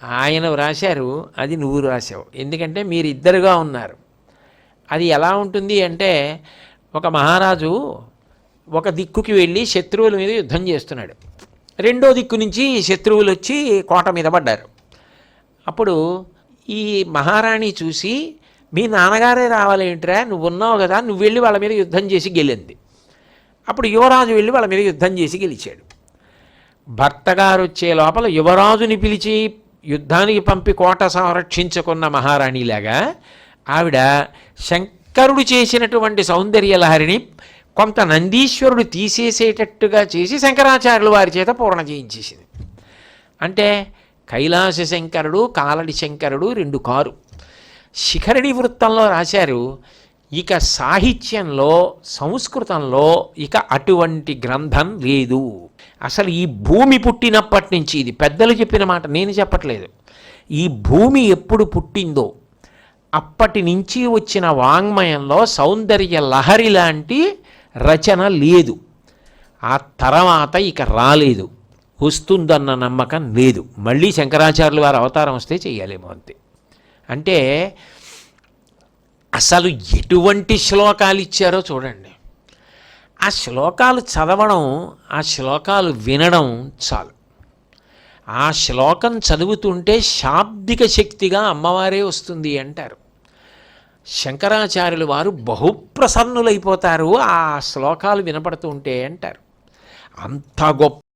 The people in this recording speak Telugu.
ఆయన వ్రాశారు, అది నువ్వు రాశావు. ఎందుకంటే మీరిద్దరుగా ఉన్నారు. అది ఎలా ఉంటుంది అంటే, ఒక మహారాజు ఒక దిక్కుకి వెళ్ళి శత్రువుల మీద యుద్ధం చేస్తున్నాడు. రెండో దిక్కు నుంచి శత్రువులు వచ్చి కోట మీద పడ్డారు. అప్పుడు ఈ మహారాణి చూసి, మీ నాన్నగారే రావాలేంట్రా, నువ్వు ఉన్నావు కదా, నువ్వు వెళ్ళి వాళ్ళ మీద యుద్ధం చేసి గెలింది. అప్పుడు యువరాజు వెళ్ళి వాళ్ళ మీద యుద్ధం చేసి గెలిచాడు. భర్తగారు వచ్చే లోపల యువరాజుని పిలిచి యుద్ధానికి పంపి కోట సంరక్షించుకున్న మహారాణిలాగా ఆవిడ శంకరుడు చేసినటువంటి సౌందర్యలహరిని కొంత నందీశ్వరుడు తీసేసేటట్టుగా చేసి శంకరాచార్యులు వారి చేత పూర్ణ చేయించేసింది. అంటే కైలాస శంకరుడు, కాలడి శంకరుడు రెండు కారు. శిఖరిణి వృత్తంలో రాశారు, ఇక సాహిత్యంలో, సంస్కృతంలో ఇక అటువంటి గ్రంథం లేదు. అసలు ఈ భూమి పుట్టినప్పటి నుంచి, ఇది పెద్దలు చెప్పిన మాట, నేను చెప్పట్లేదు, ఈ భూమి ఎప్పుడు పుట్టిందో అప్పటి నుంచి వచ్చిన వాంగ్మయంలో సౌందర్య లహరి లాంటి రచన లేదు. ఆ తర్వాత ఇక రాలేదు, వస్తుందన్న నమ్మకం లేదు. మళ్ళీ శంకరాచార్యులు వారు అవతారం వస్తే చెయ్యాలేమో అంతే. అంటే అసలు ఎటువంటి శ్లోకాలు ఇచ్చారో చూడండి. ఆ శ్లోకాలు చదవడం, ఆ శ్లోకాలు వినడం చాలు. ఆ శ్లోకం చదువుతుంటే శాబ్దిక శక్తిగా అమ్మవారే వస్తుంది అంటారు. శంకరాచార్యులు వారు బహుప్రసన్నులైపోతారు ఆ శ్లోకాలు వినపడుతూ ఉంటే అంటారు. అంత గొప్ప